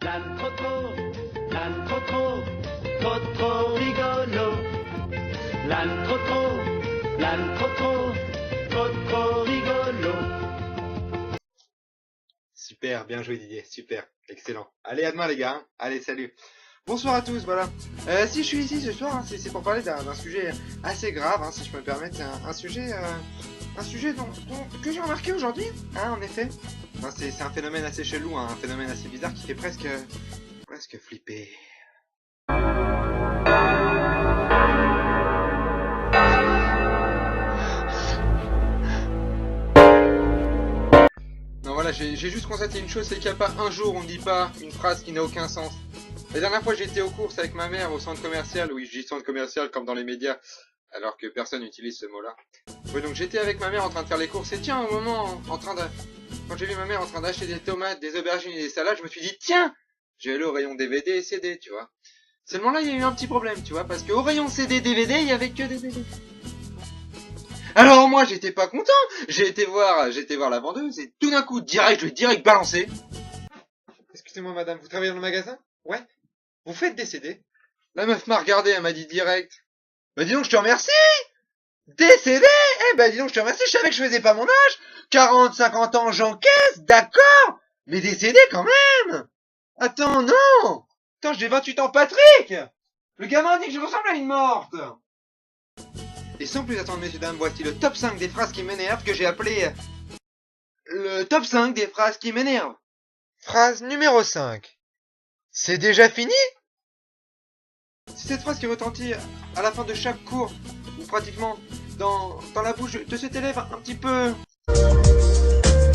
L'âne trop trop rigolo. L'âne trop trop rigolo. Super, bien joué Didier, super, excellent. Allez, à demain les gars, hein. Allez, salut. Bonsoir à tous, voilà. Si je suis ici ce soir, hein, c'est pour parler d'un sujet assez grave, hein, si je peux me permettre. C'est un sujet que j'ai remarqué aujourd'hui, hein, en effet. Enfin, c'est un phénomène assez chelou, hein, un phénomène assez bizarre qui fait presque flipper. Non voilà, j'ai juste constaté une chose, c'est qu'il n'y a pas un jour où on ne dit pas une phrase qui n'a aucun sens. La dernière fois j'étais aux courses avec ma mère au centre commercial, oui je dis centre commercial comme dans les médias, alors que personne n'utilise ce mot-là. Oui, donc j'étais avec ma mère en train de faire les courses et tiens, au moment quand j'ai vu ma mère en train d'acheter des tomates, des aubergines et des salades, je me suis dit tiens, je vais aller au rayon DVD et CD, tu vois. Seulement là il y a eu un petit problème, tu vois, parce qu'au rayon CD DVD il y avait que des DVD. Alors moi j'étais pas content, j'ai été voir la vendeuse et tout d'un coup je l'ai direct balancé. Excusez-moi madame, vous travaillez dans le magasin? Ouais. Vous faites des CD? La meuf m'a regardé, elle m'a dit direct. Bah dis donc je te remercie. Des CD? Eh bah dis donc je te remercie, je savais que je faisais pas mon âge. 40, 50 ans j'encaisse, d'accord. Mais des CD quand même. Attends, non. Attends, j'ai 28 ans Patrick. Le gamin dit que je ressemble à une morte. Et sans plus attendre, messieurs, dames, voici le top 5 des phrases qui m'énervent que j'ai appelé le top 5 des phrases qui m'énervent. Phrase numéro 5. C'est déjà fini? C'est cette phrase qui retentit à la fin de chaque cours, ou pratiquement dans la bouche de cet élève un petit peu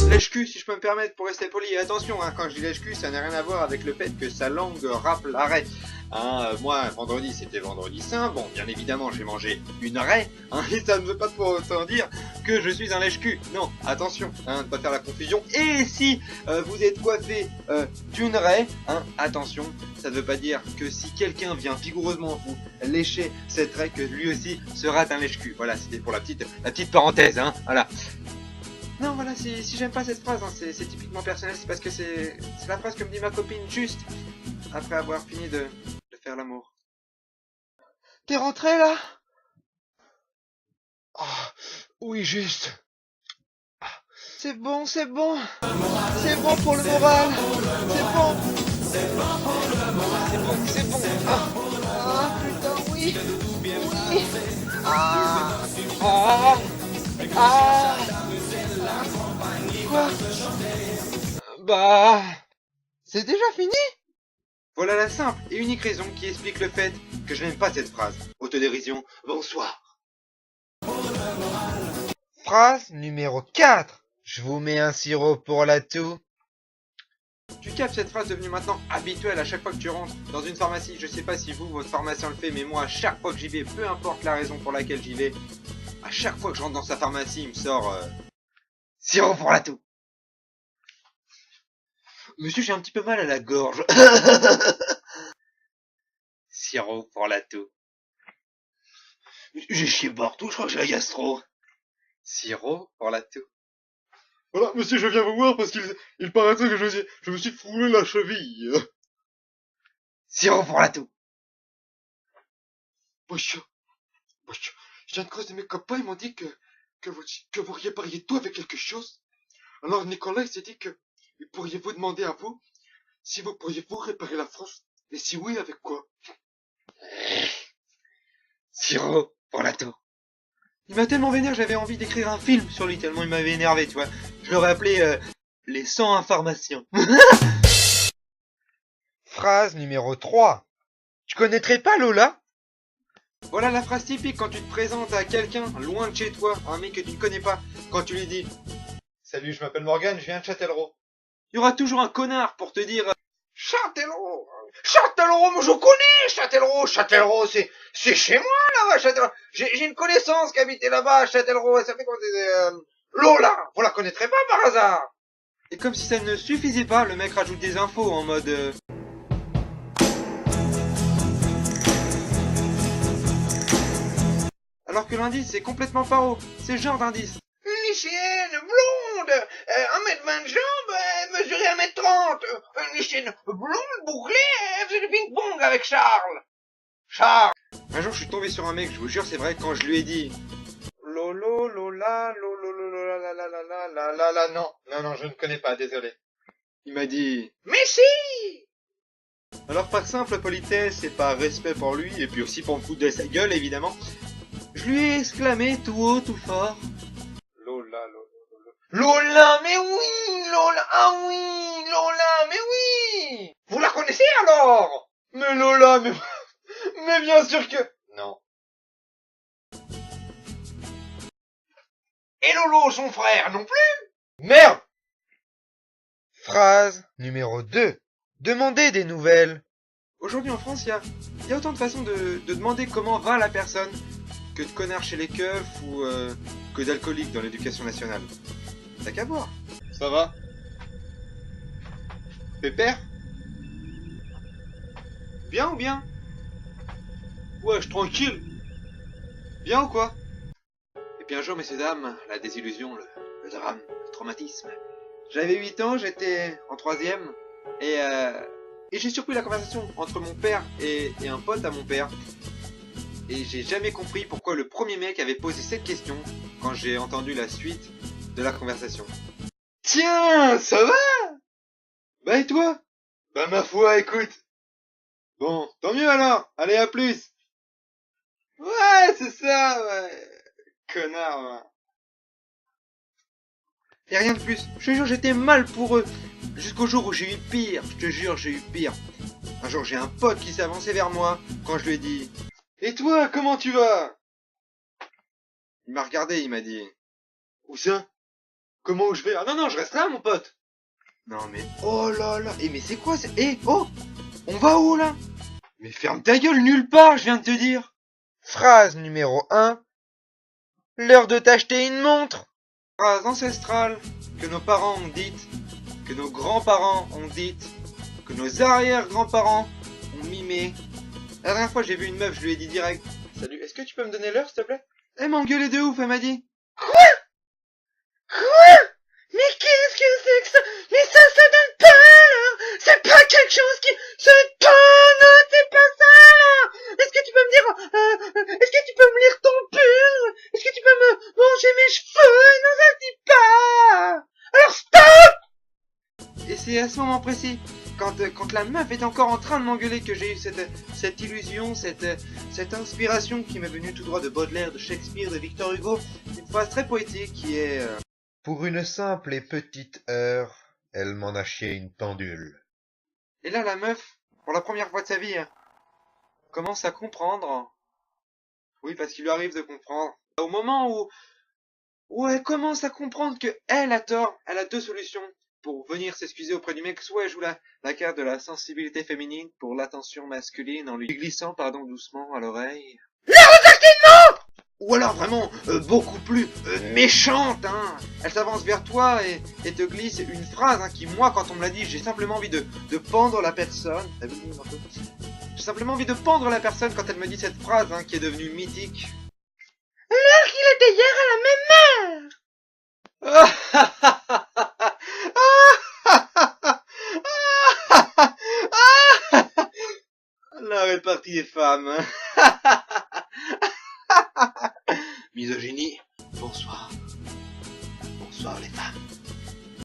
lèche-cul, si je peux me permettre, pour rester poli. Et attention, hein, quand je dis lèche-cul, ça n'a rien à voir avec le fait que sa langue râpe l'arrêt. Hein, moi, vendredi, c'était vendredi saint. Bon, bien évidemment, j'ai mangé une raie. Hein, et ça ne veut pas pour autant dire que je suis un lèche-cul. Non, attention, hein, ne pas faire la confusion. Et si vous êtes coiffé d'une raie, hein, attention, ça ne veut pas dire que si quelqu'un vient vigoureusement vous lécher cette raie, que lui aussi sera un lèche-cul. Voilà, c'était pour la petite parenthèse, hein, voilà. Non, voilà, si j'aime pas cette phrase, hein, c'est typiquement personnel, c'est parce que c'est la phrase que me dit ma copine juste après avoir fini de faire l'amour. T'es rentré là? Oh, oui, juste. C'est bon, c'est bon. C'est bon pour le moral. C'est bon. C'est bon. Ah, putain, oui. Oui. Ah. Quoi? Bah... C'est déjà fini? Voilà la simple et unique raison qui explique le fait que je n'aime pas cette phrase. Autodérision, bonsoir. Phrase numéro 4. Je vous mets un sirop pour la toux. Tu captes cette phrase devenue maintenant habituelle à chaque fois que tu rentres dans une pharmacie. Je sais pas si votre pharmacien le fait, mais moi, à chaque fois que j'y vais, peu importe la raison pour laquelle j'y vais, à chaque fois que je rentre dans sa pharmacie, il me sort sirop pour la toux. Monsieur, j'ai un petit peu mal à la gorge. Sirop pour la toux. J'ai chié partout, je crois que j'ai la gastro. Sirop pour la toux. Voilà, monsieur, je viens vous voir parce qu'il paraîtrait que je me suis foulé la cheville. Sirop pour la toux. Monsieur, je viens de cause de mes copains, ils m'ont dit que vous répariez tout avec quelque chose. Alors Nicolas, il s'est dit que pourriez-vous demander à vous si vous pourriez-vous réparer la France, et si oui, avec quoi? Sirop pour la toux. Il m'a tellement vénère, j'avais envie d'écrire un film sur lui, tellement il m'avait énervé, tu vois. Je l'aurais appelé Les 101 pharmaciens. Phrase numéro 3. Tu connaîtrais pas Lola? Voilà la phrase typique quand tu te présentes à quelqu'un loin de chez toi, un mec que tu ne connais pas, quand tu lui dis « Salut, je m'appelle Morgane, je viens de Châtellerault ». Il y aura toujours un connard pour te dire « Châtellerault, moi je connais Châtellerault, c'est chez moi là-bas, Châtellerault. J'ai une connaissance qui habitait là-bas à Châtellerault, ça fait quoi Lola, vous la connaîtrez pas par hasard ?» Et comme si ça ne suffisait pas, le mec rajoute des infos en mode alors que l'indice c'est complètement paro, c'est ce genre d'indice. Une lycéenne blonde, 1m20 de jambes, mesurer 1m30. Une chaîne blonde bouclée, elle faisait du ping-pong avec Charles. Charles. Un jour, je suis tombé sur un mec, je vous jure, c'est vrai, quand je lui ai dit Lolo, lola, lolo, lola, la la la la la la la, non, je ne connais pas, désolé. Il m'a dit Mais si. alors par simple politesse et par respect pour lui, et puis aussi pour me foutre de sa gueule, évidemment, je lui ai exclamé tout haut, tout fort Lola, Lola, Lola, mais oui, Lola, ah oui, Lola, mais oui. Vous la connaissez alors? mais Lola, mais bien sûr que... Non. Et Lolo, son frère, non plus? Merde! Phrase numéro 2. Demander des nouvelles. Aujourd'hui en France, il y a autant de façons de demander comment va la personne que de connards chez les keufs ou que d'alcooliques dans l'éducation nationale. T'as qu'à voir. Ça va? Pépère? Bien ou bien? Wesh, tranquille. Bien ou quoi? Et puis un jour, messieurs dames, la désillusion, le drame, le traumatisme. J'avais 8 ans, j'étais en 3e, et j'ai surpris la conversation entre mon père et un pote à mon père. Et j'ai jamais compris pourquoi le premier mec avait posé cette question quand j'ai entendu la suite de la conversation. Tiens, ça va? Bah et toi? Bah ma foi, écoute. Bon, tant mieux alors, allez à plus. Ouais, c'est ça, ouais. Connard, ouais. Et rien de plus. Je te jure, j'étais mal pour eux. Jusqu'au jour où j'ai eu pire. Je te jure, j'ai eu pire. Un jour, j'ai un pote qui s'est avancé vers moi quand je lui ai dit « Et toi, comment tu vas ?» Il m'a regardé, il m'a dit « Où ça? Comment où je vais? Ah non, je reste là, mon pote. » Non mais, oh là là. Mais c'est quoi? Oh, on va où là? Mais ferme ta gueule, nulle part, je viens de te dire. Phrase numéro 1. L'heure de t'acheter une montre. Phrase ancestrale que nos parents ont dite, que nos grands-parents ont dite, que nos arrière-grands-parents ont mimé. La dernière fois j'ai vu une meuf, je lui ai dit direct « Salut, est-ce que tu peux me donner l'heure s'il te plaît ?» Elle m'a engueulé de ouf, elle m'a dit « Quoi? Mais qu'est-ce que c'est que ça? Mais ça donne pas l'heure. C'est pas quelque chose qui se donne, c'est pas ça là. Est-ce que tu peux me dire, est-ce que tu peux me lire ton pull? Est-ce que tu peux me manger mes cheveux? Non, ça se dit pas. Alors stop! Et c'est à ce moment précis, quand la meuf est encore en train de m'engueuler, que j'ai eu cette illusion, cette inspiration qui m'est venue tout droit de Baudelaire, de Shakespeare, de Victor Hugo, une phrase très poétique qui est pour une simple et petite heure, elle m'en a chié une pendule. Et là, la meuf, pour la première fois de sa vie, commence à comprendre. Oui, parce qu'il lui arrive de comprendre. Au moment où elle commence à comprendre que elle a tort, elle a deux solutions pour venir s'excuser auprès du mec. Soit elle joue la carte de la sensibilité féminine pour l'attention masculine en lui glissant, doucement à l'oreille. Ou alors vraiment beaucoup plus méchante, hein. Elle s'avance vers toi et te glisse une phrase qui, moi, quand on me l'a dit, j'ai simplement envie de pendre la personne. J'ai simplement envie de pendre la personne quand elle me dit cette phrase qui est devenue mythique. L'heure qu'il était hier à la même heure. La répartie des femmes. Misogynie, bonsoir.